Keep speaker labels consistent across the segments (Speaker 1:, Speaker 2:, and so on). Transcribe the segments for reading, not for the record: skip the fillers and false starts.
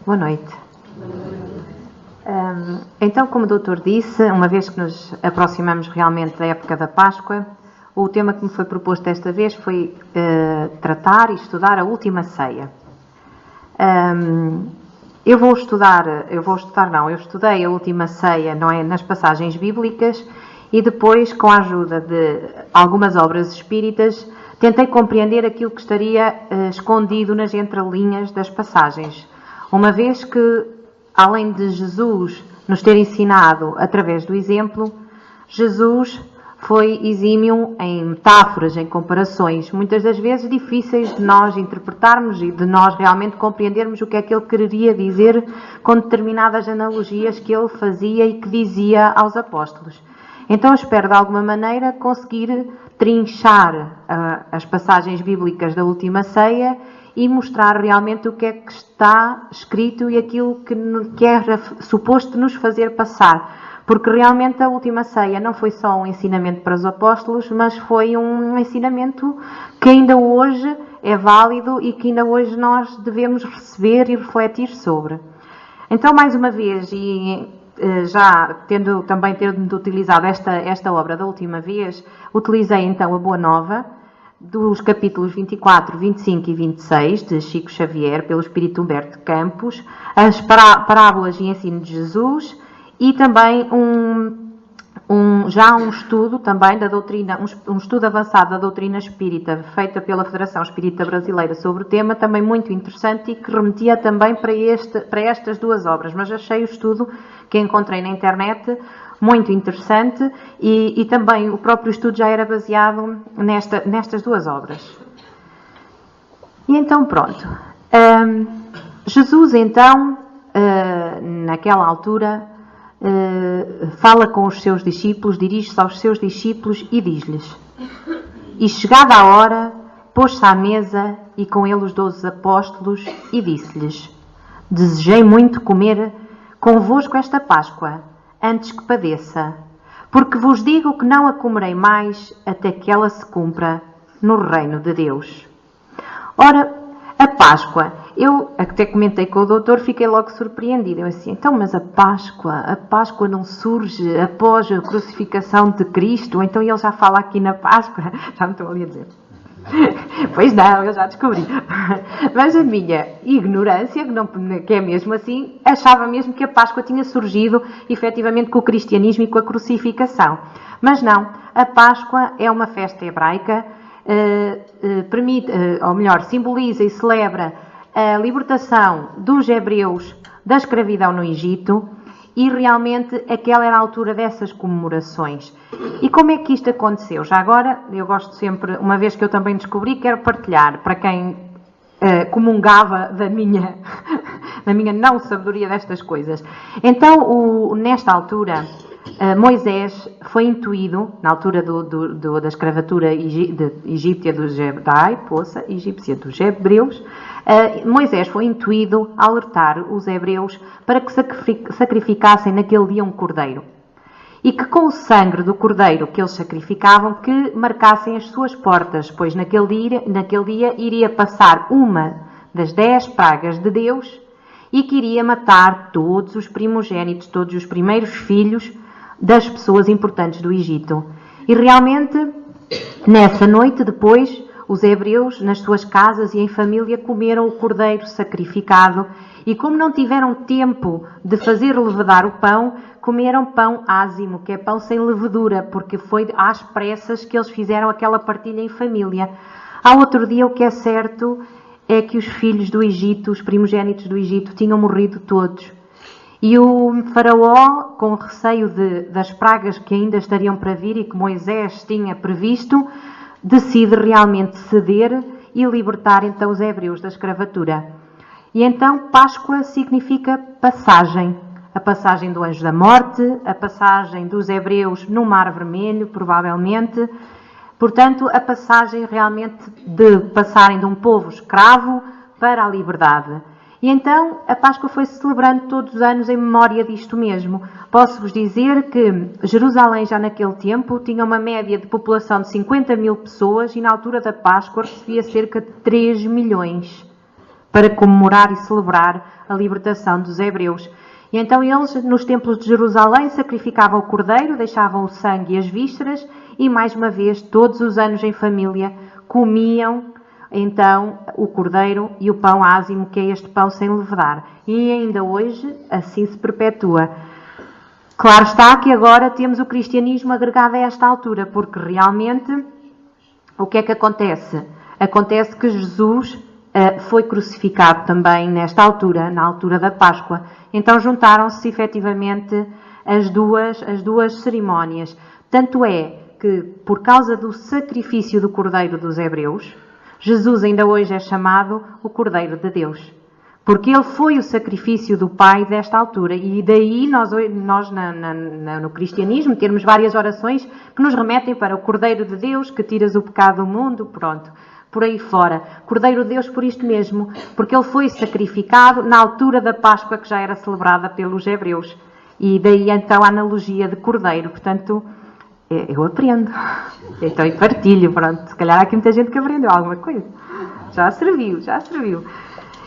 Speaker 1: Boa noite. Então, como o doutor disse, uma vez que nos aproximamos realmente da época da Páscoa, o tema que me foi proposto desta vez foi tratar e estudar a última ceia. Eu estudei a última ceia, não é, nas passagens bíblicas, e depois, com a ajuda de algumas obras espíritas, tentei compreender aquilo que estaria escondido nas entrelinhas das passagens. Uma vez que, além de Jesus nos ter ensinado através do exemplo, Jesus foi exímio em metáforas, em comparações, muitas das vezes difíceis de nós interpretarmos e de nós realmente compreendermos o que é que ele queria dizer com determinadas analogias que ele fazia e que dizia aos apóstolos. Então espero de alguma maneira conseguir trinchar as passagens bíblicas da última ceia e mostrar realmente o que é que está escrito e aquilo que era suposto nos fazer passar. Porque realmente a última ceia não foi só um ensinamento para os apóstolos, mas foi um ensinamento que ainda hoje é válido e que ainda hoje nós devemos receber e refletir sobre. Então, mais uma vez, e já tendo utilizado esta obra da última vez, utilizei então a Boa Nova, dos capítulos 24, 25 e 26 de Chico Xavier, pelo Espírito Humberto de Campos, as parábolas e ensino de Jesus e também um estudo também da doutrina, um estudo avançado da doutrina espírita, feita pela Federação Espírita Brasileira sobre o tema, também muito interessante e que remetia também para estas duas obras, mas achei o estudo que encontrei na internet muito interessante e também o próprio estudo já era baseado nestas duas obras. E então pronto. Jesus então, naquela altura, fala com os seus discípulos, dirige-se aos seus discípulos e diz-lhes: E chegada a hora, pôs-se à mesa e com ele os 12 apóstolos e disse-lhes: Desejei muito comer convosco esta Páscoa, antes que padeça, porque vos digo que não a comerei mais até que ela se cumpra no reino de Deus. Ora, a Páscoa, eu até comentei com o doutor, fiquei logo surpreendida. Eu assim, então, mas a Páscoa não surge após a crucificação de Cristo? Então ele já fala aqui na Páscoa? Já me estou ali a dizer. Pois não, eu já descobri. Mas a minha ignorância, que é mesmo assim, achava mesmo que a Páscoa tinha surgido efetivamente com o cristianismo e com a crucificação. Mas não, a Páscoa é uma festa hebraica, simboliza e celebra a libertação dos hebreus da escravidão no Egito e realmente aquela era a altura dessas comemorações. E como é que isto aconteceu? Já agora, eu gosto sempre, uma vez que eu também descobri, quero partilhar para quem comungava da minha não sabedoria destas coisas. Então, nesta altura, Moisés foi intuído, na altura da escravatura egípcia dos hebreus, Moisés foi intuído a alertar os hebreus para que sacrificassem naquele dia um cordeiro. E que com o sangue do cordeiro que eles sacrificavam, que marcassem as suas portas, pois naquele dia iria passar uma das 10 pragas de Deus e que iria matar todos os primogênitos, todos os primeiros filhos das pessoas importantes do Egito. E realmente, nessa noite depois, os hebreus, nas suas casas e em família, comeram o cordeiro sacrificado e como não tiveram tempo de fazer levedar o pão, comeram pão ázimo, que é pão sem levedura, porque foi às pressas que eles fizeram aquela partilha em família. Ao outro dia, o que é certo é que os filhos do Egito, os primogênitos do Egito, tinham morrido todos. E o faraó, com receio das pragas que ainda estariam para vir e que Moisés tinha previsto, decide realmente ceder e libertar então os hebreus da escravatura. E então Páscoa significa passagem. A passagem do anjo da morte, a passagem dos hebreus no Mar Vermelho, provavelmente. Portanto, a passagem realmente de passarem de um povo escravo para a liberdade. E então a Páscoa foi-se celebrando todos os anos em memória disto mesmo. Posso-vos dizer que Jerusalém já naquele tempo tinha uma média de população de 50 mil pessoas e na altura da Páscoa recebia cerca de 3 milhões. para comemorar e celebrar a libertação dos hebreus. E então eles, nos templos de Jerusalém, sacrificavam o cordeiro, deixavam o sangue e as vísceras e, mais uma vez, todos os anos em família, comiam então o cordeiro e o pão ázimo, que é este pão sem levedar. E ainda hoje assim se perpetua. Claro está que agora temos o cristianismo agregado a esta altura, porque realmente o que é que acontece? Acontece que Jesus foi crucificado também nesta altura, na altura da Páscoa. Então juntaram-se efetivamente as duas cerimónias. Tanto é que, por causa do sacrifício do Cordeiro dos Hebreus, Jesus ainda hoje é chamado o Cordeiro de Deus. Porque ele foi o sacrifício do Pai desta altura. E daí nós no cristianismo temos várias orações que nos remetem para o Cordeiro de Deus, que tiras o pecado do mundo, pronto. Por aí fora. Cordeiro de Deus por isto mesmo, porque ele foi sacrificado na altura da Páscoa que já era celebrada pelos hebreus. E daí então a analogia de cordeiro. Portanto, eu aprendo. Então, e partilho, pronto. Se calhar há aqui muita gente que aprendeu alguma coisa. Já serviu.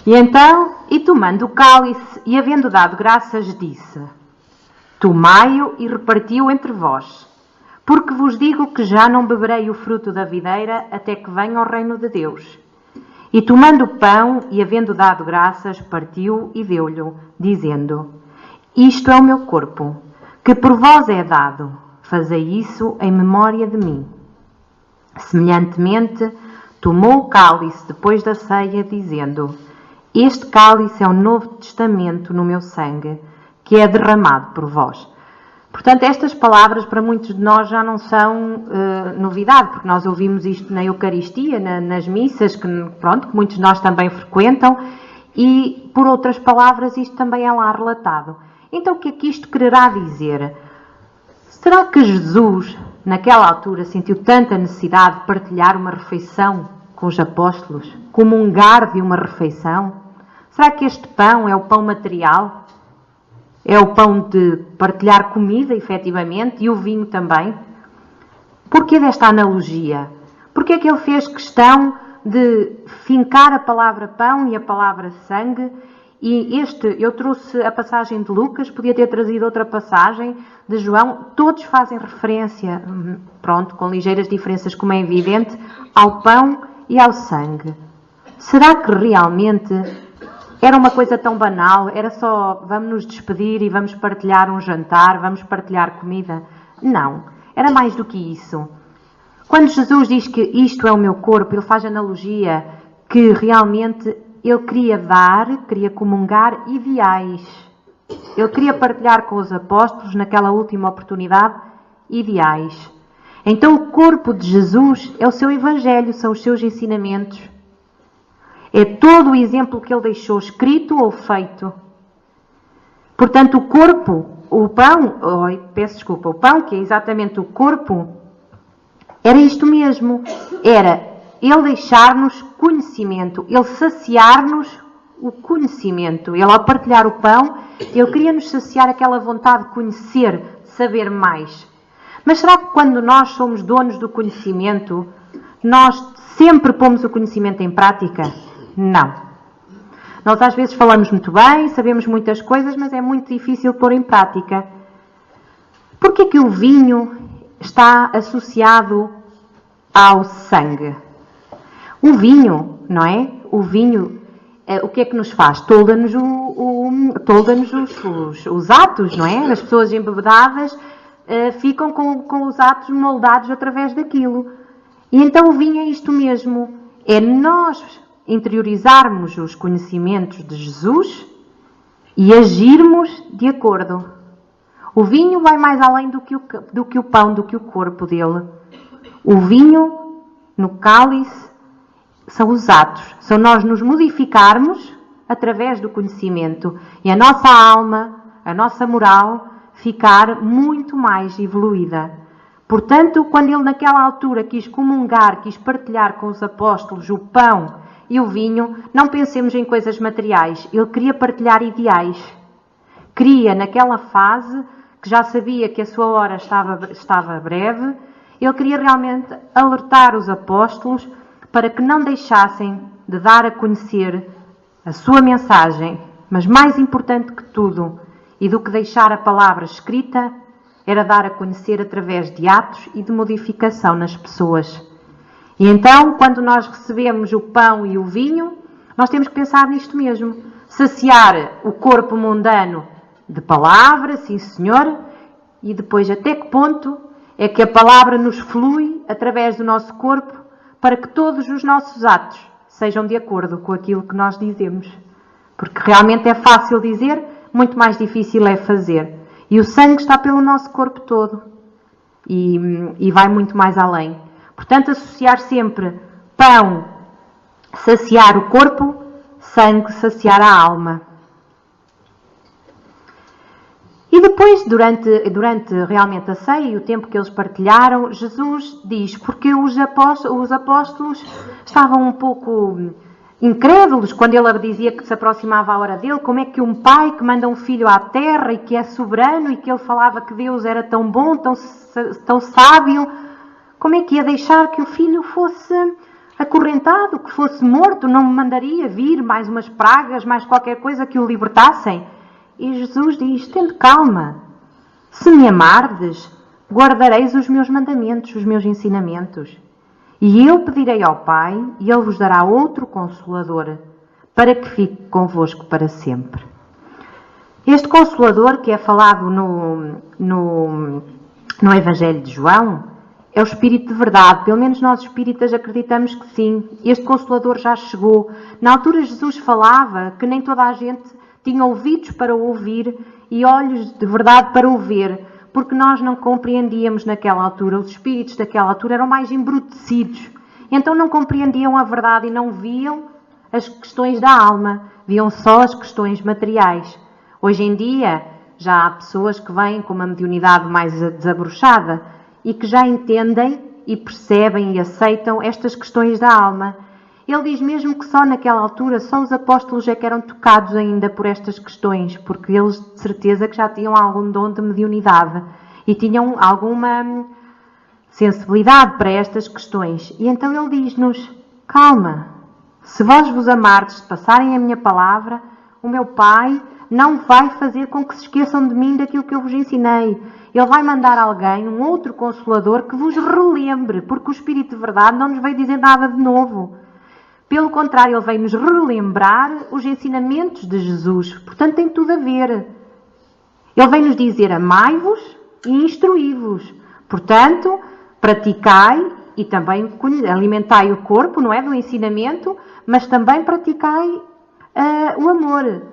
Speaker 1: E então, e tomando o cálice, e havendo dado graças, disse: tomai-o e reparti-o entre vós. Porque vos digo que já não beberei o fruto da videira até que venha o reino de Deus. E tomando o pão, e havendo dado graças, partiu e deu-lhe, dizendo: isto é o meu corpo, que por vós é dado. Fazei isso em memória de mim. Semelhantemente, tomou o cálice depois da ceia, dizendo: este cálice é o novo testamento no meu sangue, que é derramado por vós. Portanto, estas palavras para muitos de nós já não são novidade, porque nós ouvimos isto na Eucaristia, nas missas, que muitos de nós também frequentam, e por outras palavras isto também é lá relatado. Então o que é que isto quererá dizer? Será que Jesus, naquela altura, sentiu tanta necessidade de partilhar uma refeição com os apóstolos? Comungar de uma refeição? Será que este pão é o pão material? É o pão de partilhar comida, efetivamente, e o vinho também? Porquê desta analogia? Porquê é que ele fez questão de fincar a palavra pão e a palavra sangue? E eu trouxe a passagem de Lucas, podia ter trazido outra passagem de João. Todos fazem referência, com ligeiras diferenças, como é evidente, ao pão e ao sangue. Será que realmente era uma coisa tão banal? Era só vamos nos despedir e vamos partilhar um jantar, vamos partilhar comida? Não, era mais do que isso. Quando Jesus diz que isto é o meu corpo, ele faz analogia que realmente ele queria queria comungar ideais. Ele queria partilhar com os apóstolos, naquela última oportunidade, ideais. Então o corpo de Jesus é o seu evangelho, são os seus ensinamentos. É todo o exemplo que ele deixou, escrito ou feito. Portanto, o corpo, o pão, o pão, que é exatamente o corpo, era isto mesmo. Era ele deixar-nos conhecimento, ele saciar-nos o conhecimento. Ele, ao partilhar o pão, ele queria nos saciar aquela vontade de conhecer, de saber mais. Mas será que quando nós somos donos do conhecimento, nós sempre pomos o conhecimento em prática? Não. Nós às vezes falamos muito bem, sabemos muitas coisas, mas é muito difícil pôr em prática. Porquê é que o vinho está associado ao sangue? O vinho, não é? O vinho, o que é que nos faz? Tolda-nos os atos, não é? As pessoas embebedadas ficam com os atos moldados através daquilo. E então o vinho é isto mesmo. É nós interiorizarmos os conhecimentos de Jesus e agirmos de acordo. O vinho vai mais além do que o pão, do que o corpo dele. O vinho, no cálice, são os atos. São nós nos modificarmos através do conhecimento. E a nossa alma, a nossa moral, ficar muito mais evoluída. Portanto, quando ele naquela altura quis comungar, quis partilhar com os apóstolos o pão e o vinho, não pensemos em coisas materiais. Ele queria partilhar ideais. Queria, naquela fase, que já sabia que a sua hora estava breve, ele queria realmente alertar os apóstolos para que não deixassem de dar a conhecer a sua mensagem, mas mais importante que tudo, e do que deixar a palavra escrita, era dar a conhecer através de atos e de modificação nas pessoas. E então, quando nós recebemos o pão e o vinho, nós temos que pensar nisto mesmo. Saciar o corpo mundano de palavra, sim senhor, e depois até que ponto é que a palavra nos flui através do nosso corpo para que todos os nossos atos sejam de acordo com aquilo que nós dizemos. Porque realmente é fácil dizer, muito mais difícil é fazer. E o sangue está pelo nosso corpo todo. E vai muito mais além. Portanto, associar sempre pão, saciar o corpo, sangue, saciar a alma. E depois, durante realmente a ceia e o tempo que eles partilharam, Jesus diz, porque os apóstolos estavam um pouco incrédulos quando ele dizia que se aproximava a hora dele, como é que um pai que manda um filho à terra e que é soberano e que ele falava que Deus era tão bom, tão sábio, como é que ia deixar que o filho fosse acorrentado, que fosse morto? Não me mandaria vir mais umas pragas, mais qualquer coisa que o libertassem? E Jesus diz, tende calma, se me amardes, guardareis os meus mandamentos, os meus ensinamentos. E eu pedirei ao Pai, e Ele vos dará outro Consolador, para que fique convosco para sempre. Este Consolador, que é falado no Evangelho de João, é o Espírito de verdade. Pelo menos nós espíritas acreditamos que sim. Este Consolador já chegou. Na altura Jesus falava que nem toda a gente tinha ouvidos para ouvir e olhos de verdade para o ver, porque nós não compreendíamos naquela altura. Os espíritos daquela altura eram mais embrutecidos. Então não compreendiam a verdade e não viam as questões da alma. Viam só as questões materiais. Hoje em dia já há pessoas que vêm com uma mediunidade mais desabrochada e que já entendem e percebem e aceitam estas questões da alma. Ele diz mesmo que só naquela altura, só os apóstolos é que eram tocados ainda por estas questões, porque eles de certeza que já tinham algum dom de mediunidade e tinham alguma sensibilidade para estas questões. E então ele diz-nos, calma, se vós vos amardes de passarem a minha palavra, o meu Pai não vai fazer com que se esqueçam de mim daquilo que eu vos ensinei. Ele vai mandar alguém, um outro Consolador, que vos relembre, porque o Espírito de verdade não nos veio dizer nada de novo. Pelo contrário, ele veio-nos relembrar os ensinamentos de Jesus. Portanto, tem tudo a ver. Ele vem-nos dizer, amai-vos e instruí-vos. Portanto, praticai e também alimentai o corpo, não é, do ensinamento, mas também praticai o amor.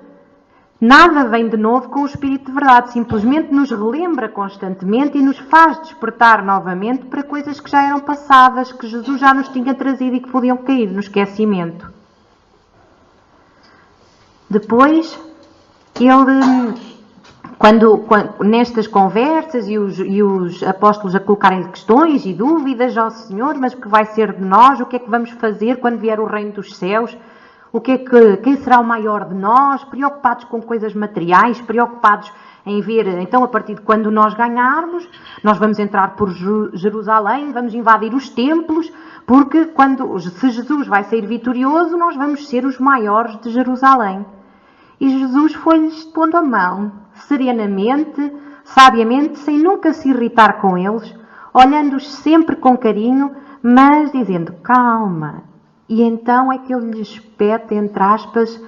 Speaker 1: Nada vem de novo com o Espírito de verdade. Simplesmente nos relembra constantemente e nos faz despertar novamente para coisas que já eram passadas, que Jesus já nos tinha trazido e que podiam cair no esquecimento. Depois, ele, quando nestas conversas e os apóstolos a colocarem questões e dúvidas ao Senhor, mas o que vai ser de nós? O que é que vamos fazer quando vier o reino dos céus? Quem será o maior de nós? Preocupados com coisas materiais, preocupados em ver, então a partir de quando nós ganharmos, nós vamos entrar por Jerusalém, vamos invadir os templos, porque se Jesus vai sair vitorioso, nós vamos ser os maiores de Jerusalém. E Jesus foi-lhes pondo a mão, serenamente, sabiamente, sem nunca se irritar com eles, olhando-os sempre com carinho, mas dizendo, calma. E então é que ele lhes pede, entre aspas,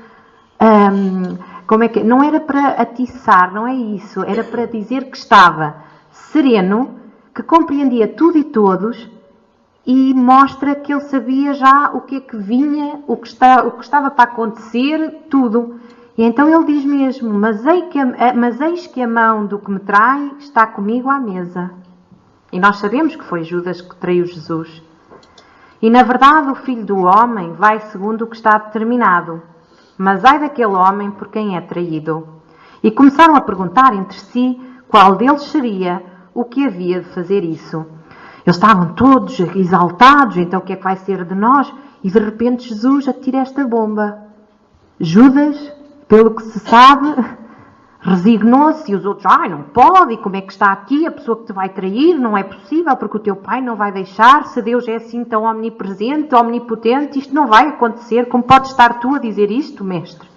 Speaker 1: não era para atiçar, não é isso, era para dizer que estava sereno, que compreendia tudo e todos e mostra que ele sabia já o que é que vinha, o que estava para acontecer, tudo. E então ele diz mesmo, mas eis que a mão do que me trai está comigo à mesa. E nós sabemos que foi Judas que traiu Jesus. E na verdade o Filho do Homem vai segundo o que está determinado. Mas ai daquele homem por quem é traído. E começaram a perguntar entre si qual deles seria o que havia de fazer isso. Eles estavam todos exaltados, então o que é que vai ser de nós? E de repente Jesus atira esta bomba. Judas, pelo que se sabe, resignou-se e os outros, não pode, e como é que está aqui a pessoa que te vai trair? Não é possível, porque o teu pai não vai deixar, se Deus é assim tão omnipresente, omnipotente, isto não vai acontecer, como podes estar tu a dizer isto, mestre?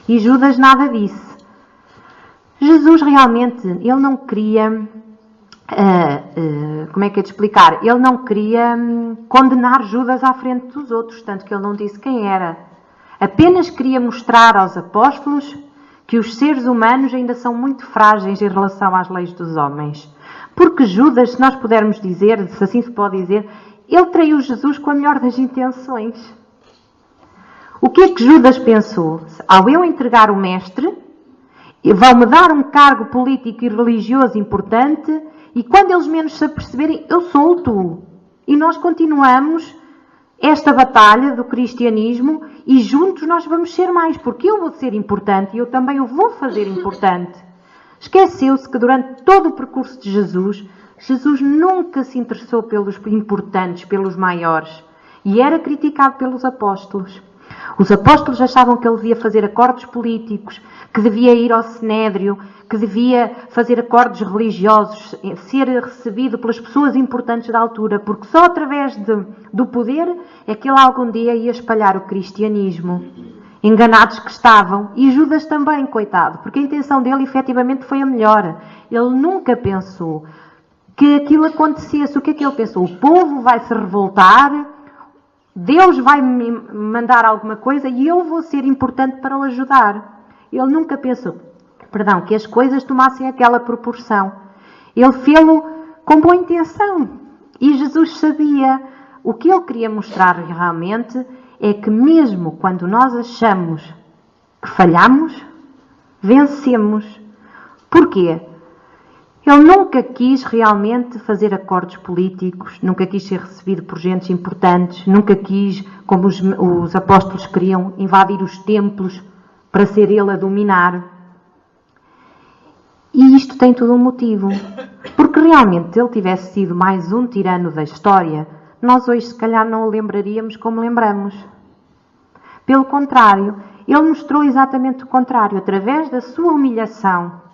Speaker 1: E Judas nada disse. Jesus realmente, ele não queria, como é que é de explicar? Ele não queria condenar Judas à frente dos outros, tanto que ele não disse quem era. Apenas queria mostrar aos apóstolos que os seres humanos ainda são muito frágeis em relação às leis dos homens. Porque Judas, se nós pudermos dizer, se assim se pode dizer, ele traiu Jesus com a melhor das intenções. O que é que Judas pensou? Ao eu entregar o mestre, vão-me dar um cargo político e religioso importante e quando eles menos se aperceberem, eu solto-o. E nós continuamos esta batalha do cristianismo e juntos nós vamos ser mais, porque eu vou ser importante e eu também o vou fazer importante. Esqueceu-se que durante todo o percurso de Jesus, Jesus nunca se interessou pelos importantes, pelos maiores, e era criticado pelos apóstolos. Os apóstolos achavam que ele devia fazer acordos políticos, que devia ir ao Sinédrio, que devia fazer acordos religiosos, ser recebido pelas pessoas importantes da altura, porque só através do poder é que ele algum dia ia espalhar o cristianismo. Enganados que estavam, e Judas também, coitado, porque a intenção dele efetivamente foi a melhor. Ele nunca pensou que aquilo acontecesse. O que é que ele pensou? O povo vai se revoltar, Deus vai me mandar alguma coisa e eu vou ser importante para o ajudar. Ele nunca pensou, que as coisas tomassem aquela proporção. Ele fê-lo com boa intenção. E Jesus sabia. O que ele queria mostrar realmente é que mesmo quando nós achamos que falhamos, vencemos. Porquê? Ele nunca quis realmente fazer acordos políticos, nunca quis ser recebido por gente importantes, nunca quis, como os apóstolos queriam, invadir os templos para ser ele a dominar. E isto tem todo um motivo. Porque realmente, se ele tivesse sido mais um tirano da história, nós hoje se calhar não o lembraríamos como lembramos. Pelo contrário, ele mostrou exatamente o contrário, através da sua humilhação.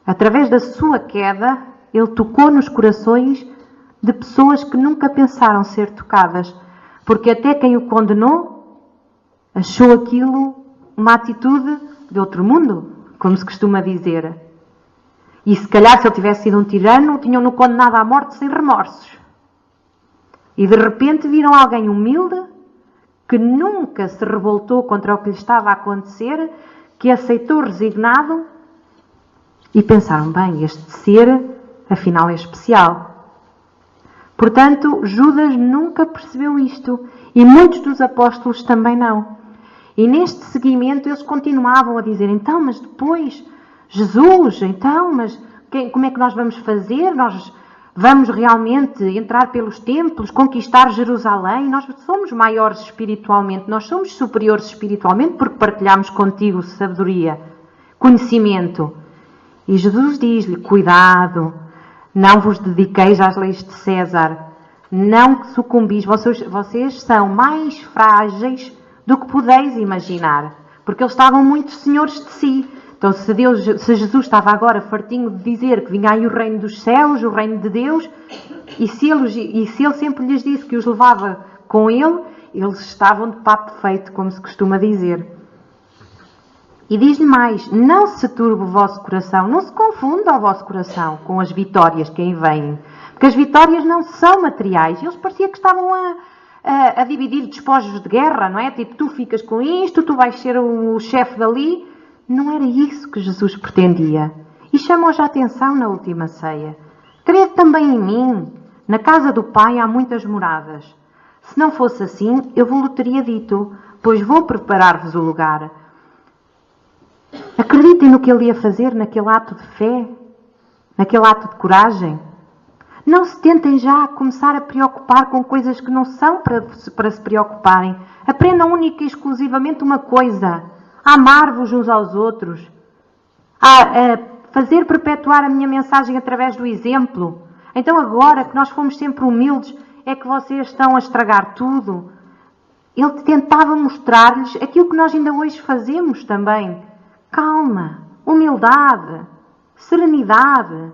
Speaker 1: Através da sua queda, ele tocou nos corações de pessoas que nunca pensaram ser tocadas. Porque até quem o condenou achou aquilo uma atitude de outro mundo, como se costuma dizer. E se calhar se ele tivesse sido um tirano, tinham-no condenado à morte sem remorsos. E de repente viram alguém humilde, que nunca se revoltou contra o que lhe estava a acontecer, que aceitou resignado, e pensaram, bem, este ser, afinal, é especial. Portanto, Judas nunca percebeu isto. E muitos dos apóstolos também não. E neste seguimento, eles continuavam a dizer, então, mas depois, Jesus, então, mas como é que nós vamos fazer? Nós vamos realmente entrar pelos templos, conquistar Jerusalém? Nós somos maiores espiritualmente, nós somos superiores espiritualmente porque partilhamos contigo sabedoria, conhecimento. E Jesus diz-lhe, cuidado, não vos dediqueis às leis de César, não sucumbis, vocês são mais frágeis do que podeis imaginar, porque eles estavam muito senhores de si. Então se Jesus estava agora fartinho de dizer que vinha aí o reino dos céus, o reino de Deus, e se ele sempre lhes disse que os levava com ele, eles estavam de papo feito, como se costuma dizer. E diz-lhe mais, não se turbe o vosso coração, não se confunda o vosso coração com as vitórias que aí vêm. Porque as vitórias não são materiais. Eles parecia que estavam a dividir despojos de guerra, não é? Tipo, tu ficas com isto, tu vais ser o chefe dali. Não era isso que Jesus pretendia. E chamou-os a atenção na última ceia. Crede também em mim. Na casa do Pai há muitas moradas. Se não fosse assim, eu vos teria dito, pois vou preparar-vos o lugar. Acreditem no que ele ia fazer naquele ato de fé, naquele ato de coragem. Não se tentem já a começar a preocupar com coisas que não são para se preocuparem. Aprendam única e exclusivamente uma coisa, a amar-vos uns aos outros, a fazer perpetuar a minha mensagem através do exemplo. Então agora que nós fomos sempre humildes, é que vocês estão a estragar tudo. Ele tentava mostrar-lhes aquilo que nós ainda hoje fazemos também. calma, humildade, serenidade.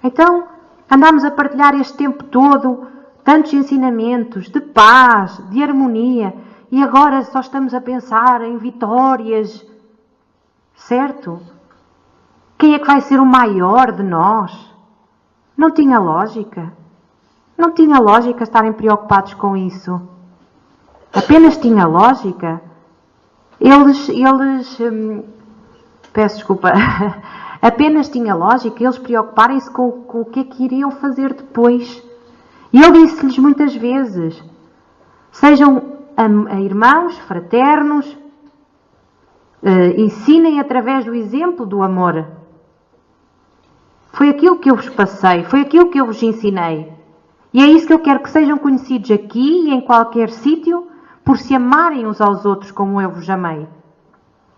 Speaker 1: Então, andamos a partilhar este tempo todo tantos ensinamentos de paz, de harmonia, e agora só estamos a pensar em vitórias, certo? Quem é que vai ser o maior de nós? Não tinha lógica. Não tinha lógica estarem preocupados com isso. Apenas tinha lógica peço desculpa, apenas tinha lógica eles preocuparem-se com o que é que iriam fazer depois. E ele disse-lhes muitas vezes, sejam irmãos, fraternos, ensinem através do exemplo do amor. Foi aquilo que eu vos passei, foi aquilo que eu vos ensinei. E é isso que eu quero que sejam conhecidos aqui e em qualquer sítio, por se amarem uns aos outros como eu vos amei.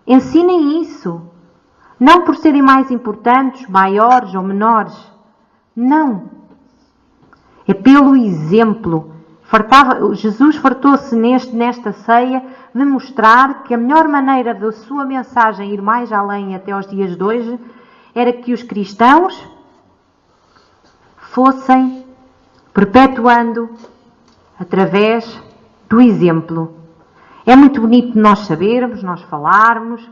Speaker 1: Ensinem isso. Não por serem mais importantes, maiores ou menores. Não. É pelo exemplo. Jesus fartou-se nesta ceia de mostrar que a melhor maneira da sua mensagem ir mais além até aos dias de hoje era que os cristãos fossem perpetuando através do exemplo. É muito bonito nós sabermos, nós falarmos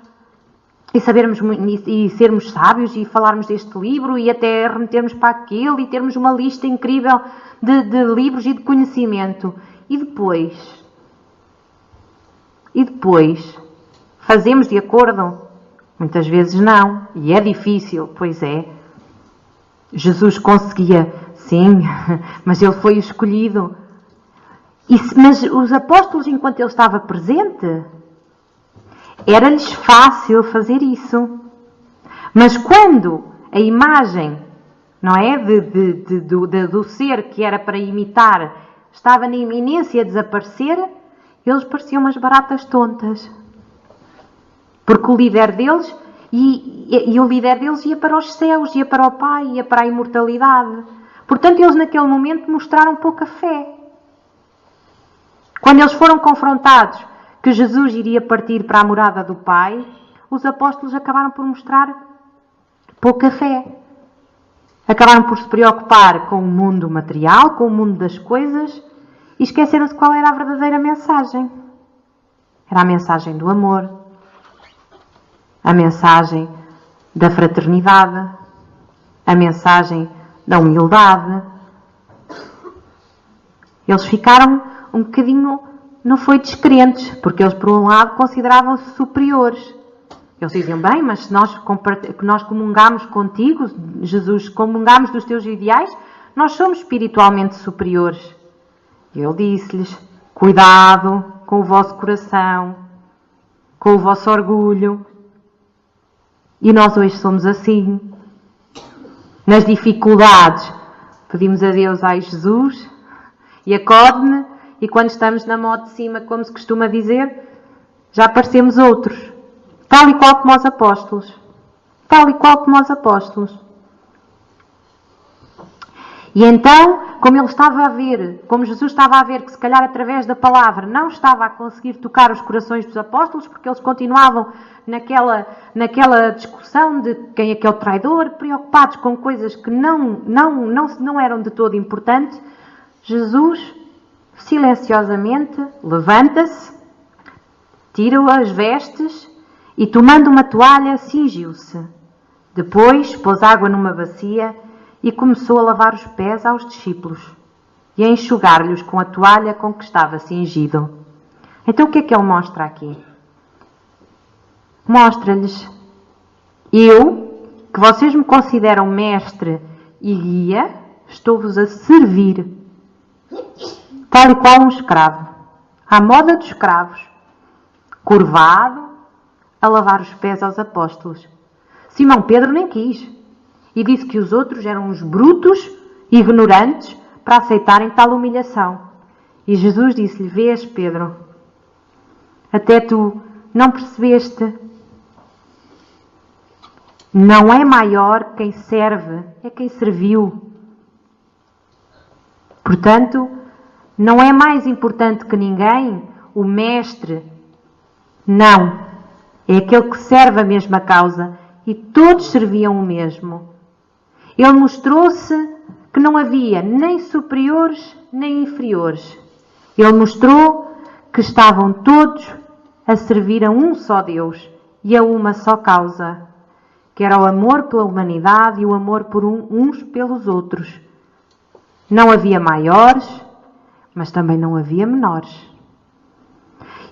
Speaker 1: e sermos sábios e falarmos deste livro e até remetermos para aquele e termos uma lista incrível de livros e de conhecimento. E depois fazemos de acordo? Muitas vezes não. E é difícil, pois é. Jesus conseguia, sim, mas ele foi escolhido. Mas os apóstolos, enquanto ele estava presente, era-lhes fácil fazer isso. Mas quando a imagem, não é, do ser que era para imitar estava na iminência de desaparecer, eles pareciam umas baratas tontas. Porque o líder deles, e o líder deles ia para os céus, ia para o Pai, ia para a imortalidade. Portanto, eles naquele momento mostraram pouca fé. Quando eles foram confrontados que Jesus iria partir para a morada do Pai, os apóstolos acabaram por mostrar pouca fé. Acabaram por se preocupar com o mundo material, com o mundo das coisas, e esqueceram-se qual era a verdadeira mensagem. Era a mensagem do amor, a mensagem da fraternidade, a mensagem da humildade. Eles ficaram um bocadinho, não foi descrentes, porque eles por um lado consideravam-se superiores. Eles diziam, bem, mas se nós comungamos contigo, Jesus, comungamos dos teus ideais, nós somos espiritualmente superiores. E ele disse-lhes, cuidado com o vosso coração, com o vosso orgulho. E nós hoje somos assim. Nas dificuldades, pedimos a Deus, ai Jesus, e acode-me, e quando estamos na mão de cima, como se costuma dizer, já parecemos outros. Tal e qual como os apóstolos. Tal e qual como os apóstolos. E então, como Jesus estava a ver que se calhar através da palavra não estava a conseguir tocar os corações dos apóstolos, porque eles continuavam naquela discussão de quem é que é o traidor, preocupados com coisas que não eram de todo importantes, Jesus silenciosamente levanta-se, tira as vestes e, tomando uma toalha, cingiu-se. Depois pôs água numa bacia e começou a lavar os pés aos discípulos e a enxugar-lhes com a toalha com que estava cingido. Então o que é que ele mostra aqui? Mostra-lhes, eu, que vocês me consideram mestre e guia, estou-vos a servir, tal e qual um escravo, à moda dos escravos, curvado, a lavar os pés aos apóstolos. Simão Pedro nem quis e disse que os outros eram uns brutos, ignorantes, para aceitarem tal humilhação. E Jesus disse-lhe, vês, Pedro, até tu não percebeste. Não é maior quem serve, é quem serviu. Portanto, não é mais importante que ninguém o mestre. Não. É aquele que serve a mesma causa e todos serviam o mesmo. Ele mostrou-se que não havia nem superiores nem inferiores. Ele mostrou que estavam todos a servir a um só Deus e a uma só causa, que era o amor pela humanidade e o amor por uns pelos outros. Não havia maiores, mas também não havia menores.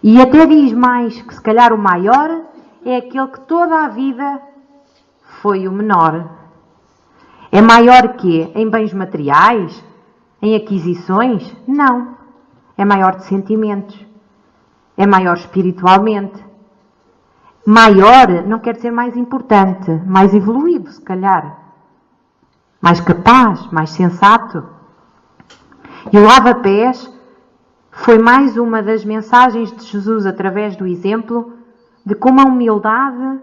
Speaker 1: E até diz mais que se calhar o maior é aquele que toda a vida foi o menor. É maior que em bens materiais, em aquisições? Não. É maior de sentimentos. É maior espiritualmente. Maior não quer dizer mais importante, mais evoluído, se calhar. Mais capaz, mais sensato. E o lava-pés foi mais uma das mensagens de Jesus através do exemplo de como a humildade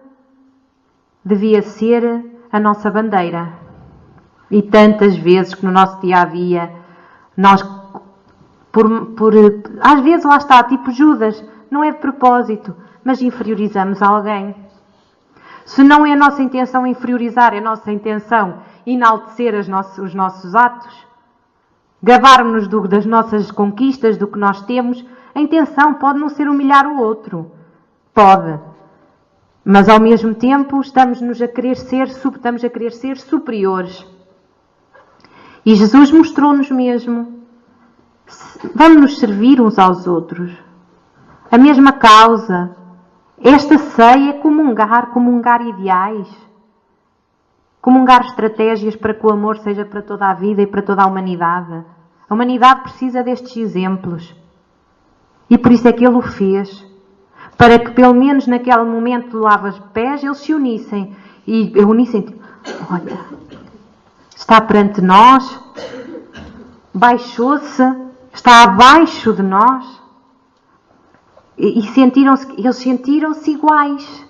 Speaker 1: devia ser a nossa bandeira. E tantas vezes que no nosso dia-a-dia nós, às vezes lá está, tipo Judas, não é de propósito, mas inferiorizamos alguém. Se não é a nossa intenção inferiorizar, é a nossa intenção enaltecer os nossos atos, gabarmos-nos das nossas conquistas, do que nós temos, a intenção pode não ser humilhar o outro. Pode. Mas ao mesmo tempo estamos a querer ser superiores. E Jesus mostrou-nos mesmo. Vamos nos servir uns aos outros. A mesma causa. Esta ceia é comungar ideais. Comungar estratégias para que o amor seja para toda a vida e para toda a humanidade. A humanidade precisa destes exemplos. E por isso é que Ele o fez. Para que pelo menos naquele momento de lava-pés eles se unissem. E unissem, olha, está perante nós, baixou-se, está abaixo de nós. E eles sentiram-se iguais.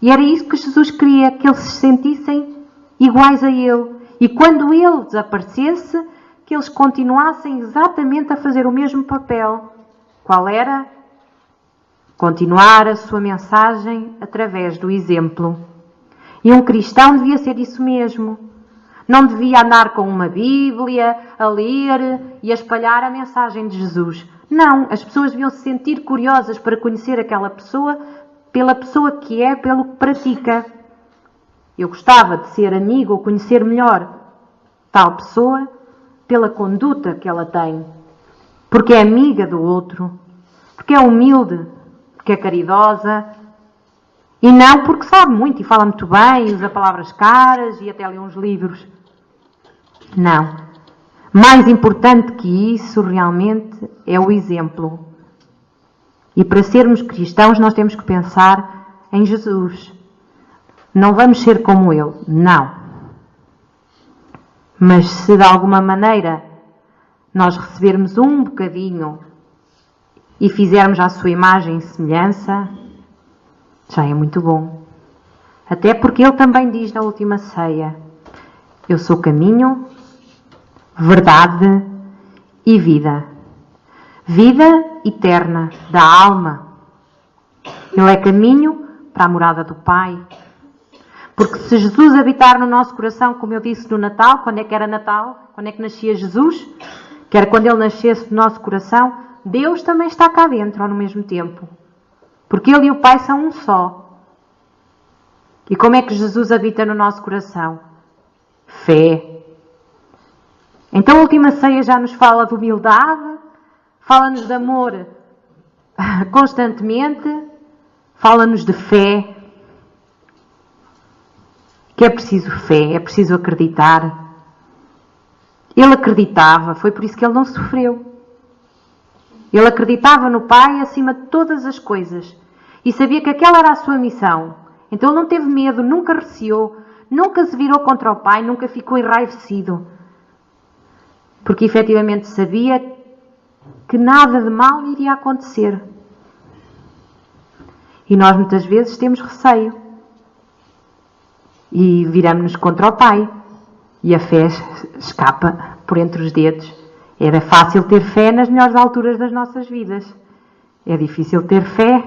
Speaker 1: E era isso que Jesus queria, que eles se sentissem iguais a Ele. E quando Ele desaparecesse, que eles continuassem exatamente a fazer o mesmo papel. Qual era? Continuar a sua mensagem através do exemplo. E um cristão devia ser isso mesmo. Não devia andar com uma Bíblia, a ler e a espalhar a mensagem de Jesus. Não, as pessoas deviam se sentir curiosas para conhecer aquela pessoa, pela pessoa que é, pelo que pratica. Eu gostava de ser amigo ou conhecer melhor tal pessoa pela conduta que ela tem. Porque é amiga do outro. Porque é humilde. Porque é caridosa. E não porque sabe muito e fala muito bem, e usa palavras caras e até lê uns livros. Não. Mais importante que isso realmente é o exemplo. E para sermos cristãos nós temos que pensar em Jesus. Não vamos ser como Ele. Não. Mas se de alguma maneira nós recebermos um bocadinho e fizermos à sua imagem e semelhança, já é muito bom. Até porque Ele também diz na última ceia: eu sou caminho, verdade e vida. Vida eterna da alma. Ele é caminho para a morada do Pai. Porque se Jesus habitar no nosso coração, como eu disse no Natal, quando é que era Natal? Quando é que nascia Jesus? Que era quando Ele nascesse no nosso coração. Deus também está cá dentro ao mesmo tempo. Porque Ele e o Pai são um só. E como é que Jesus habita no nosso coração? Fé. Então a última ceia já nos fala de humildade, fala-nos de amor constantemente, fala-nos de fé. Que é preciso fé, é preciso acreditar. Ele acreditava, foi por isso que ele não sofreu. Ele acreditava no Pai acima de todas as coisas e sabia que aquela era a sua missão. Então ele não teve medo, nunca receou, nunca se virou contra o Pai, nunca ficou enraivecido. Porque efetivamente sabia que nada de mal iria acontecer. E nós muitas vezes temos receio. E viramos-nos contra o Pai. E a fé escapa por entre os dedos. Era fácil ter fé nas melhores alturas das nossas vidas. É difícil ter fé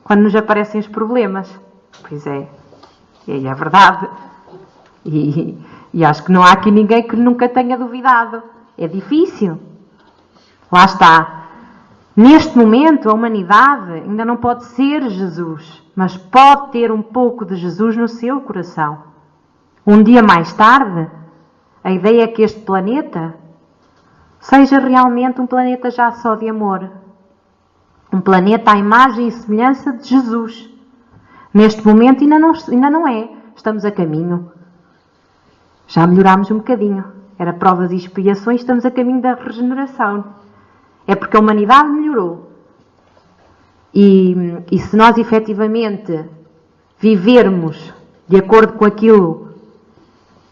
Speaker 1: quando nos aparecem os problemas. Pois é, é verdade. E acho que não há aqui ninguém que nunca tenha duvidado. É difícil. Lá está. Neste momento, a humanidade ainda não pode ser Jesus, mas pode ter um pouco de Jesus no seu coração. Um dia mais tarde, a ideia é que este planeta seja realmente um planeta já só de amor. Um planeta à imagem e semelhança de Jesus. Neste momento ainda não é. Estamos a caminho. Já melhorámos um bocadinho. Era provas e expiações, estamos a caminho da regeneração. É porque a humanidade melhorou. E se nós efetivamente vivermos de acordo com aquilo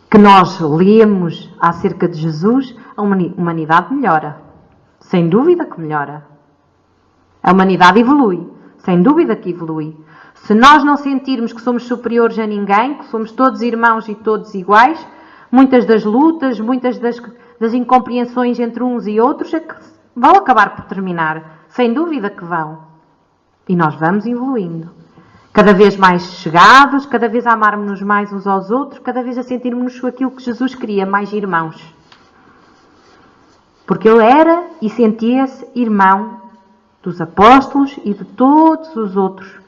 Speaker 1: que nós lemos acerca de Jesus, a humanidade melhora. Sem dúvida que melhora. A humanidade evolui. Sem dúvida que evolui. Se nós não sentirmos que somos superiores a ninguém, que somos todos irmãos e todos iguais, muitas das lutas, muitas das incompreensões entre uns e outros é que vão acabar por terminar. Sem dúvida que vão. E nós vamos evoluindo. Cada vez mais chegados, cada vez a amarmos-nos mais uns aos outros, cada vez a sentirmos aquilo que Jesus queria, mais irmãos. Porque Ele era e sentia-se irmão dos apóstolos e de todos os outros,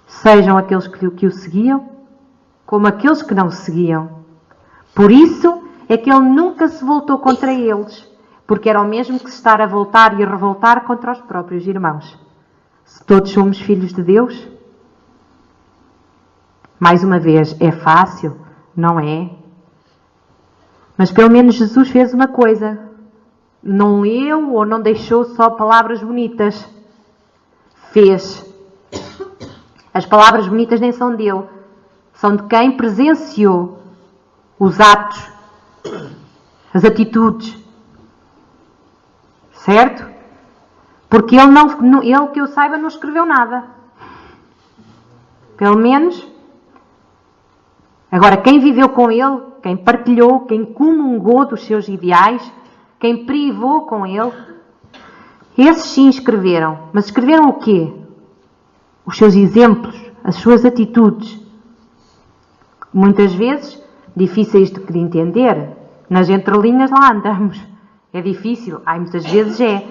Speaker 1: sejam aqueles que o seguiam, como aqueles que não o seguiam. Por isso é que Ele nunca se voltou contra eles, porque era o mesmo que se estar a voltar e a revoltar contra os próprios irmãos. Se todos somos filhos de Deus, mais uma vez, é fácil? Não é. Mas pelo menos Jesus fez uma coisa. Não leu ou não deixou só palavras bonitas. Fez. As palavras bonitas nem são dele. São de quem presenciou os atos, as atitudes. Certo? Porque ele que eu saiba não escreveu nada. Pelo menos. Agora, quem viveu com ele, quem partilhou, quem comungou dos seus ideais, quem privou com ele, esses sim escreveram. Mas escreveram o quê? Os seus exemplos, as suas atitudes. Muitas vezes difíceis de entender. Nas entrelinhas lá andamos. É difícil, muitas vezes é.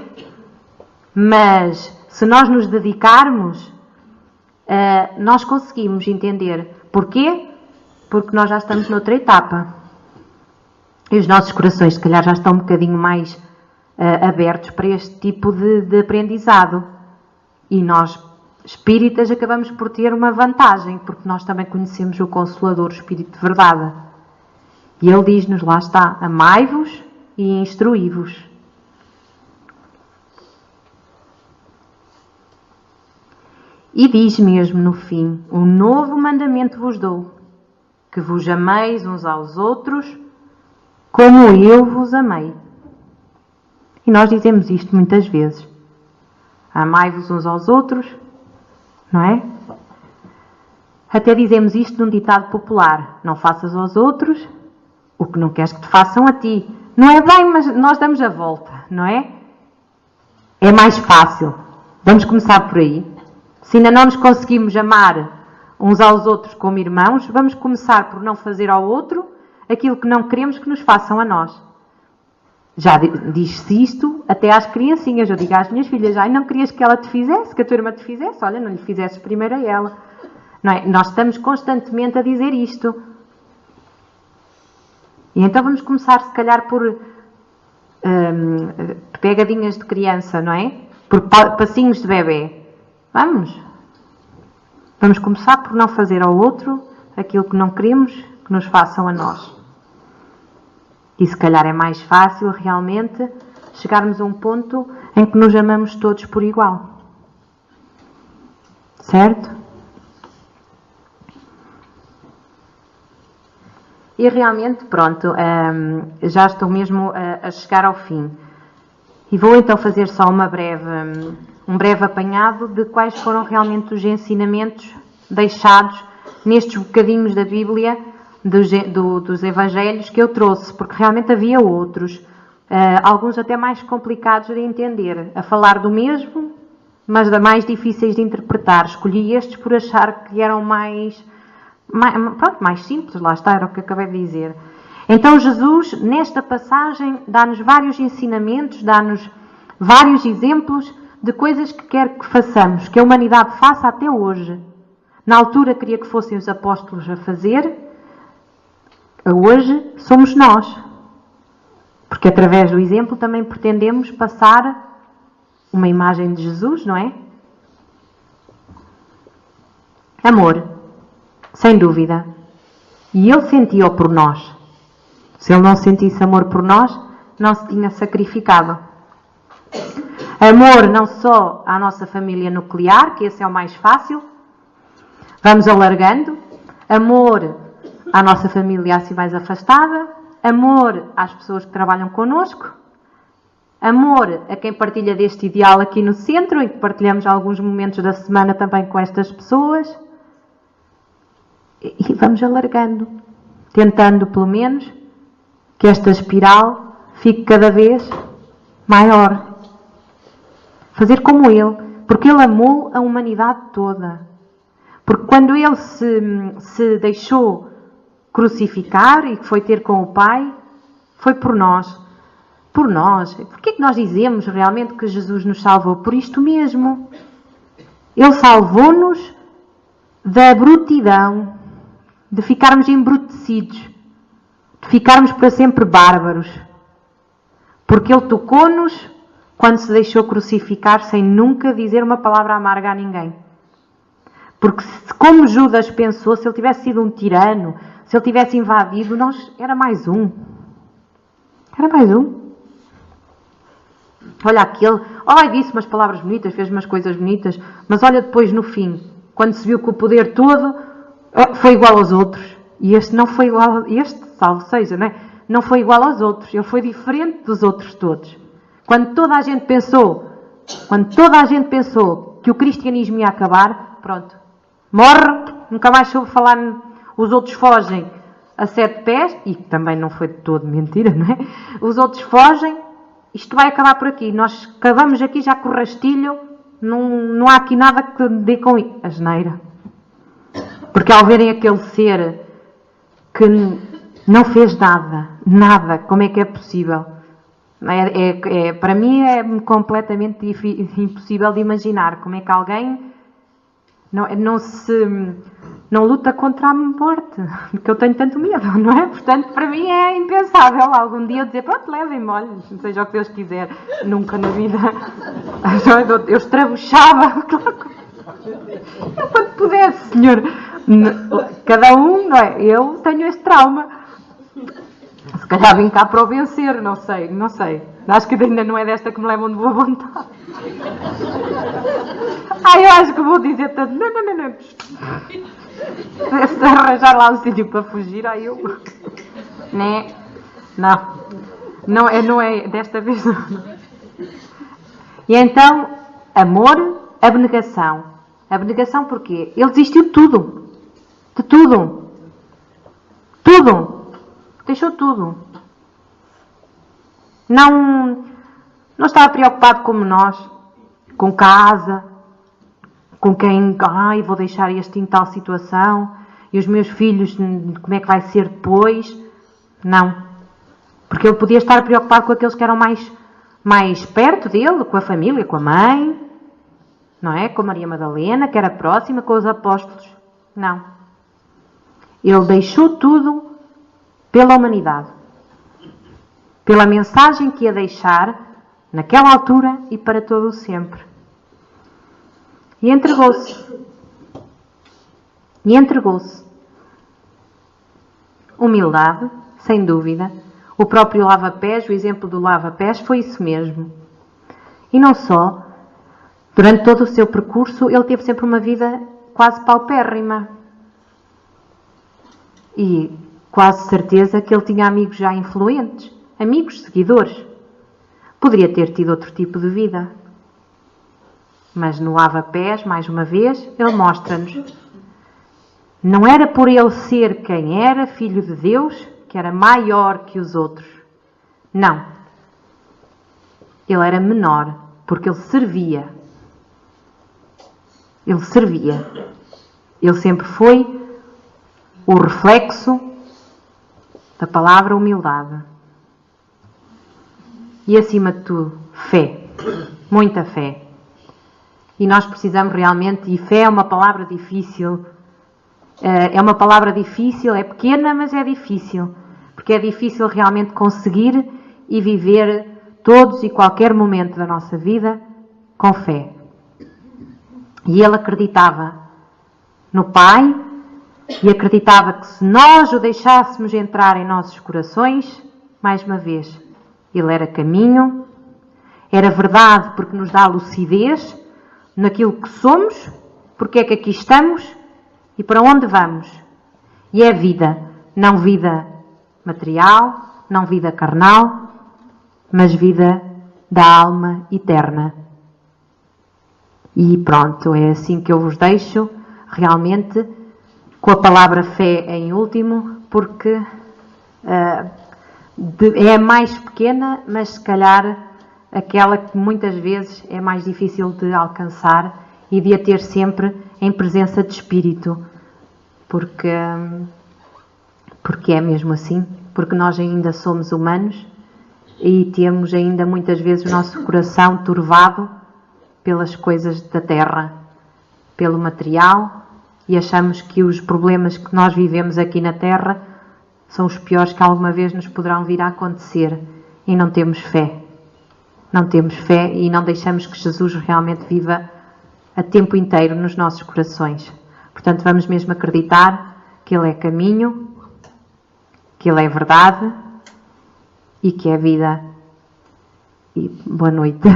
Speaker 1: Mas se nós nos dedicarmos, nós conseguimos entender. Porquê? Porque nós já estamos noutra etapa. E os nossos corações, se calhar, já estão um bocadinho mais abertos para este tipo de aprendizado. E nós, espíritas, acabamos por ter uma vantagem, porque nós também conhecemos o Consolador, o Espírito de Verdade. E ele diz-nos, lá está, amai-vos e instruí-vos. E diz mesmo no fim, um novo mandamento vos dou, que vos ameis uns aos outros, como eu vos amei. E nós dizemos isto muitas vezes. Amai-vos uns aos outros, não é? Até dizemos isto num ditado popular. Não faças aos outros o que não queres que te façam a ti. Não é bem, mas nós damos a volta, não é? É mais fácil. Vamos começar por aí. Se ainda não nos conseguimos amar uns aos outros como irmãos, vamos começar por não fazer ao outro aquilo que não queremos que nos façam a nós. Já diz-se isto até às criancinhas. Eu digo às minhas filhas, não querias que ela te fizesse, que a tua irmã te fizesse? Olha, não lhe fizesses primeiro a ela. Não é? Nós estamos constantemente a dizer isto. E então vamos começar, se calhar, por pegadinhas de criança, não é? Por passinhos de bebê. Vamos começar por não fazer ao outro aquilo que não queremos que nos façam a nós. E se calhar é mais fácil realmente chegarmos a um ponto em que nos amamos todos por igual. Certo? E realmente, pronto, já estou mesmo a chegar ao fim. E vou então fazer só um breve apanhado de quais foram realmente os ensinamentos deixados nestes bocadinhos da Bíblia, dos Evangelhos que eu trouxe, porque realmente havia outros, alguns até mais complicados de entender, a falar do mesmo, mas mais difíceis de interpretar. Escolhi estes por achar que eram mais simples, lá está, era o que acabei de dizer. Então Jesus, nesta passagem, dá-nos vários ensinamentos, dá-nos vários exemplos de coisas que quer que façamos, que a humanidade faça até hoje. Na altura queria que fossem os apóstolos a fazer, hoje somos nós. Porque através do exemplo também pretendemos passar uma imagem de Jesus, não é? Amor, sem dúvida. E Ele sentiu por nós. Se Ele não sentisse amor por nós, não se tinha sacrificado. Amor não só à nossa família nuclear, que esse é o mais fácil. Vamos alargando. Amor à nossa família assim mais afastada. Amor às pessoas que trabalham connosco. Amor a quem partilha deste ideal aqui no centro, em que partilhamos alguns momentos da semana também com estas pessoas. E vamos alargando, tentando pelo menos que esta espiral fique cada vez maior. Fazer como Ele, porque Ele amou a humanidade toda. Porque quando Ele se deixou crucificar e foi ter com o Pai, foi por nós. Por nós. Porquê é que nós dizemos realmente que Jesus nos salvou? Por isto mesmo. Ele salvou-nos da brutidão, de ficarmos embrutecidos, de ficarmos para sempre bárbaros. Porque Ele tocou-nos quando se deixou crucificar sem nunca dizer uma palavra amarga a ninguém. Porque como Judas pensou, se ele tivesse sido um tirano, se ele tivesse invadido, era mais um. Era mais um. Olha aquele, disse umas palavras bonitas, fez umas coisas bonitas, mas olha depois no fim, quando se viu que o poder todo foi igual aos outros. E este não foi igual, salvo seja, não é? Não foi igual aos outros, ele foi diferente dos outros todos. Quando toda a gente pensou que o cristianismo ia acabar, pronto, morre, nunca mais soube falar, os outros fogem a 7 pés, e também não foi de todo mentira, não é? Os outros fogem, isto vai acabar por aqui, nós acabamos aqui já com o rastilho, não há aqui nada que dê com isso. Asneira. Porque ao verem aquele ser que não fez nada, como é que é possível? Para mim é completamente impossível de imaginar como é que alguém não luta contra a morte, porque eu tenho tanto medo, não é? Portanto, para mim é impensável algum dia dizer, pronto, levem-me, olha, seja o que Deus quiser. Nunca na vida. Eu estrabuchava. Eu, quando pudesse, Senhor. Cada um, não é? Eu tenho este trauma. Se calhar vim cá para o vencer, não sei. Acho que ainda não é desta que me levam de boa vontade. Eu acho que vou dizer tanto, não. Se arranjar lá um sítio para fugir, eu... Né? Não é desta vez não. E então, amor, abnegação. Abnegação porquê? Ele desistiu de tudo. De tudo. Tudo. Deixou tudo. Não estava preocupado como nós. Com casa. Com quem... vou deixar este em tal situação. E os meus filhos, como é que vai ser depois? Não. Porque ele podia estar preocupado com aqueles que eram mais perto dele. Com a família, com a mãe. Não é? Com Maria Madalena, que era próxima, com os apóstolos. Não. Ele deixou tudo pela humanidade. Pela mensagem que ia deixar naquela altura e para todo o sempre. E entregou-se. Humildade, sem dúvida. O próprio lava-pés, o exemplo do lava-pés foi isso mesmo. E não só. Durante todo o seu percurso, ele teve sempre uma vida quase paupérrima. E quase certeza que ele tinha amigos já influentes, amigos, seguidores. Poderia ter tido outro tipo de vida. Mas no lava-pés, mais uma vez, ele mostra-nos. Não era por ele ser quem era, filho de Deus, que era maior que os outros. Não. Ele era menor, porque ele servia. Ele servia. Ele sempre foi o reflexo da palavra humildade. E acima de tudo, fé. Muita fé. E nós precisamos realmente, e fé é uma palavra difícil. É uma palavra difícil, é pequena, mas é difícil. Porque é difícil realmente conseguir e viver todos e qualquer momento da nossa vida com fé. E ele acreditava no Pai e acreditava que se nós o deixássemos entrar em nossos corações, mais uma vez, ele era caminho, era verdade porque nos dá lucidez naquilo que somos, porque é que aqui estamos e para onde vamos. E é vida, não vida material, não vida carnal, mas vida da alma eterna. E pronto, é assim que eu vos deixo, realmente, com a palavra fé em último, porque é a mais pequena, mas se calhar aquela que muitas vezes é mais difícil de alcançar e de a ter sempre em presença de Espírito, porque é mesmo assim, porque nós ainda somos humanos e temos ainda muitas vezes o nosso coração turvado pelas coisas da terra, pelo material, e achamos que os problemas que nós vivemos aqui na terra são os piores que alguma vez nos poderão vir a acontecer, e não temos fé. Não temos fé e não deixamos que Jesus realmente viva a tempo inteiro nos nossos corações. Portanto, vamos mesmo acreditar que Ele é caminho, que Ele é verdade e que é vida. E boa noite.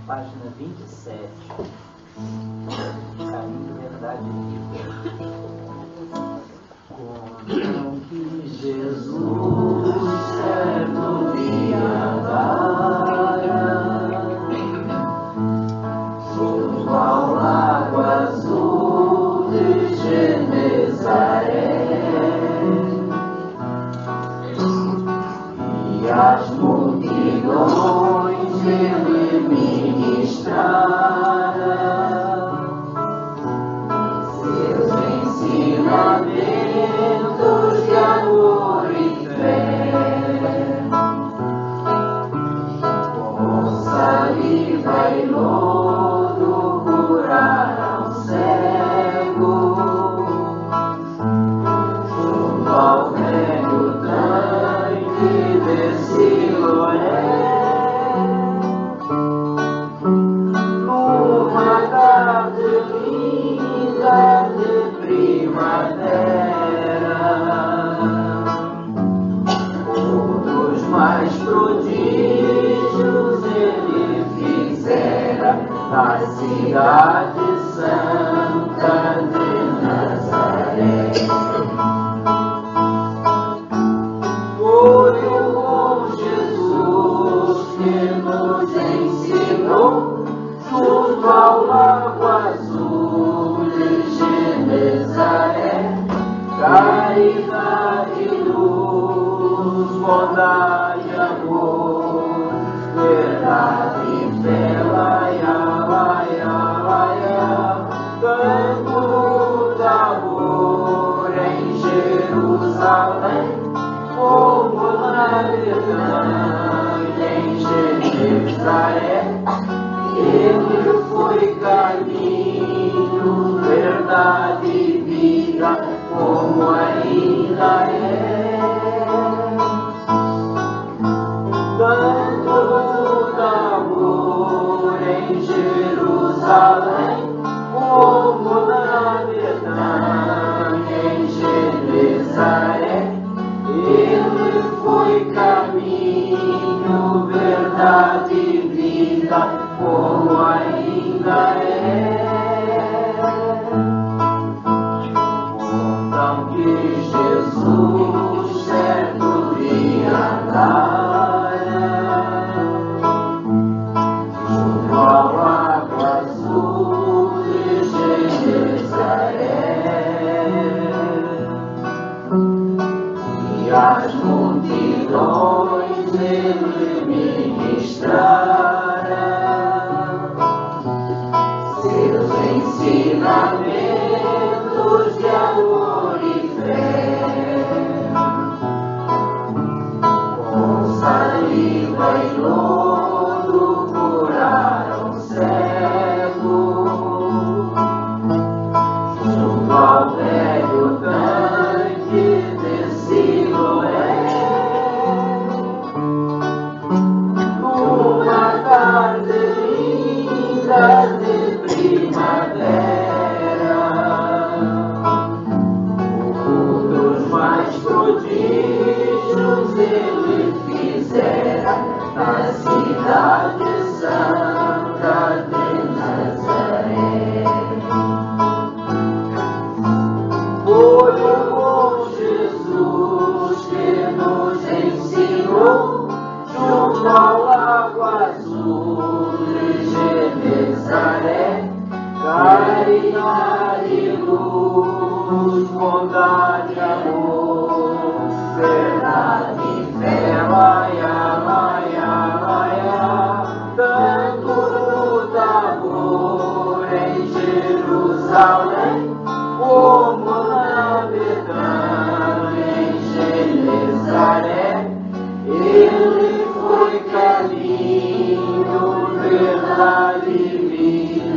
Speaker 2: Página 27. Caminho, verdade e vida. Como que Jesus certo dia andara junto ao lago azul de Genezaré, e as multidões ele ministrara seus ensinamentos de amor e fé, com saliva e lodo curaram cego junto ao velho tanque de Siloé. Na cidade santa de Nazaré, foi o bom Jesus que nos ensinou junto ao lago azul de Genezaré, caridade, luz, bondade, amor, verdade e fé. Canto de amor em Jerusalém, como na Betânia em Genezaré. Ele foi caminho, verdade e vida, como ainda é. Canto de amor em Jerusalém, como na Betânia em Genezaré. Ele foi caminho, verdade e vida, como ainda é. Contam que Jesus certo dia andara junto ao lago azul de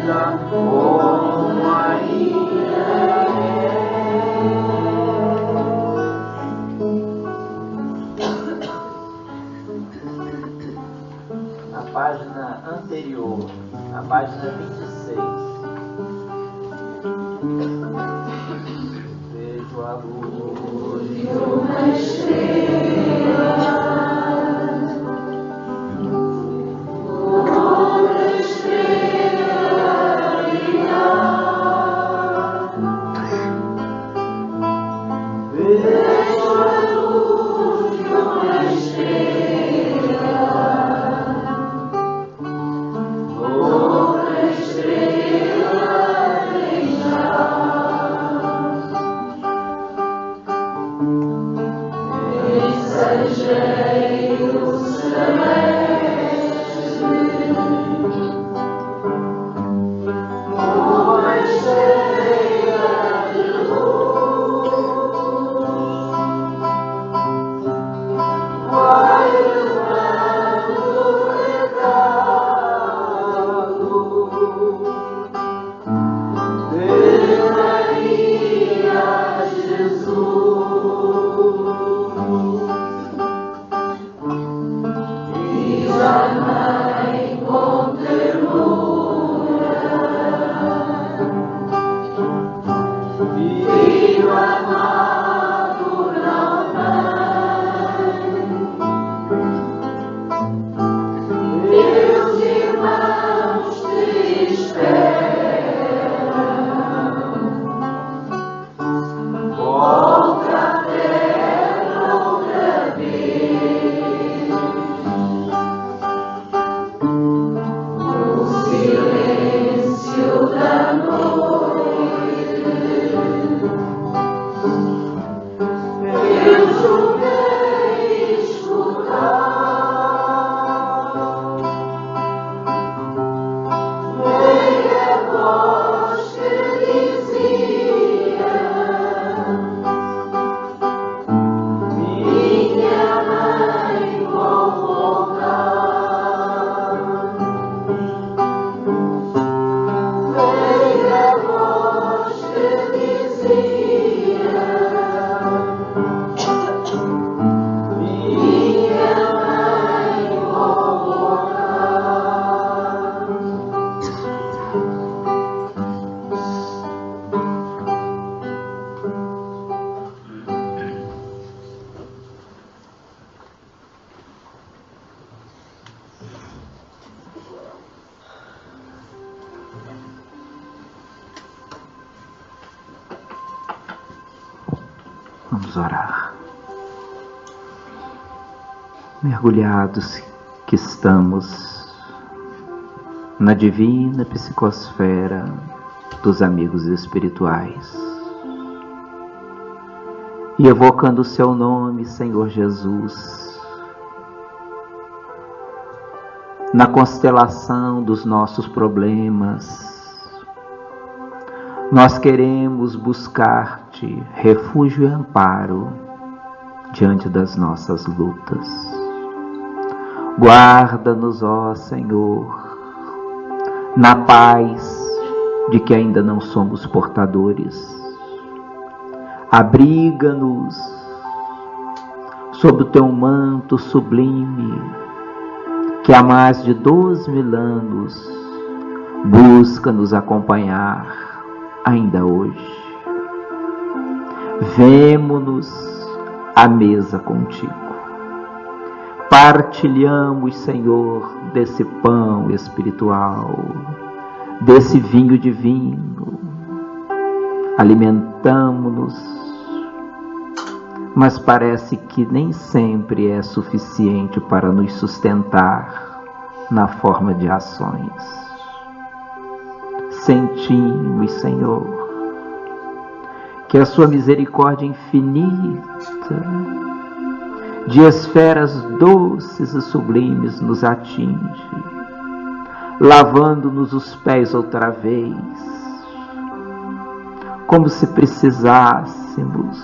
Speaker 2: vida como ainda é. A página anterior, a página 26. Vejo a luz de uma estrela.
Speaker 3: Vamos orar. Mergulhados que estamos na divina psicosfera dos amigos espirituais e evocando o seu nome, Senhor Jesus, na constelação dos nossos problemas, nós queremos buscar-te refúgio e amparo diante das nossas lutas. Guarda-nos, ó Senhor, na paz de que ainda não somos portadores. Abriga-nos sob o teu manto sublime, que há mais de 12.000 anos busca nos acompanhar ainda hoje. Vemo-nos à mesa contigo. Partilhamos, Senhor, desse pão espiritual, desse vinho divino. Alimentamo-nos, mas parece que nem sempre é suficiente para nos sustentar na forma de ações. Sentimos, Senhor, que a sua misericórdia infinita, de esferas doces e sublimes, nos atinge, lavando-nos os pés outra vez, como se precisássemos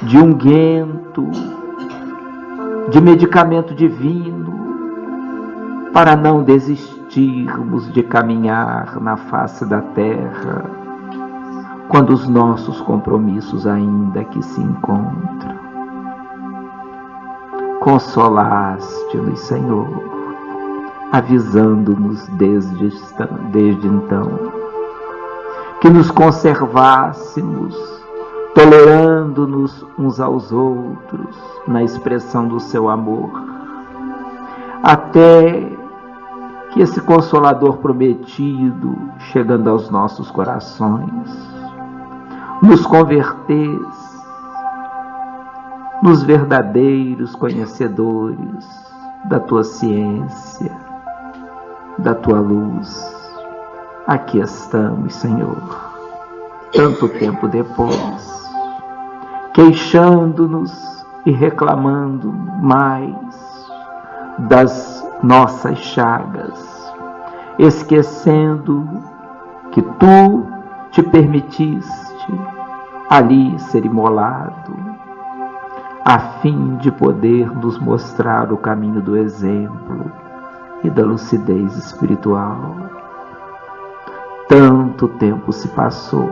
Speaker 3: de unguento, de medicamento divino, para não desistirmos de caminhar na face da terra, quando os nossos compromissos ainda aqui se encontram. Consolaste-nos, Senhor, avisando-nos desde então, que nos conservássemos, tolerando-nos uns aos outros na expressão do seu amor, até que esse Consolador prometido, chegando aos nossos corações, nos convertesse nos verdadeiros conhecedores da tua ciência, da tua luz. Aqui estamos, Senhor, tanto tempo depois, queixando-nos e reclamando mais das nossas chagas, esquecendo que tu te permitiste ali ser imolado, a fim de poder nos mostrar o caminho do exemplo e da lucidez espiritual. Tanto tempo se passou.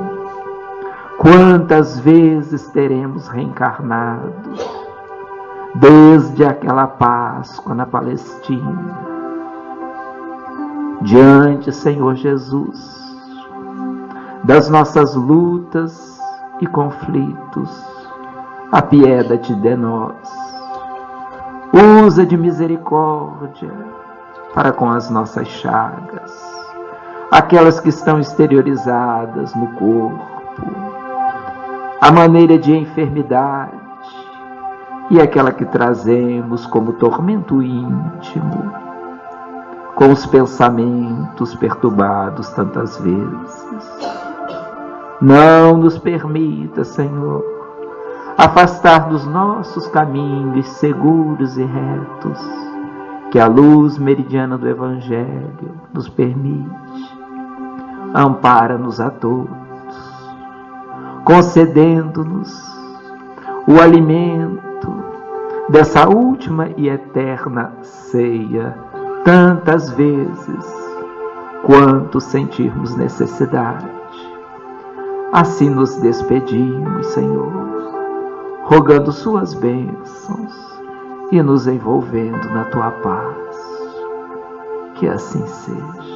Speaker 3: Quantas vezes teremos reencarnado desde aquela Páscoa na Palestina, diante, Senhor Jesus, das nossas lutas e conflitos? Apieda-te de nós. Usa de misericórdia para com as nossas chagas, aquelas que estão exteriorizadas no corpo, a maneira de enfermidade e aquela que trazemos como tormento íntimo, com os pensamentos perturbados tantas vezes. Não nos permita, Senhor, afastar dos nossos caminhos seguros e retos que a luz meridiana do Evangelho nos permite. Ampara-nos a todos, concedendo-nos o alimento dessa última e eterna ceia, tantas vezes quanto sentirmos necessidade. Assim nos despedimos, Senhor, rogando suas bênçãos e nos envolvendo na tua paz. Que assim seja.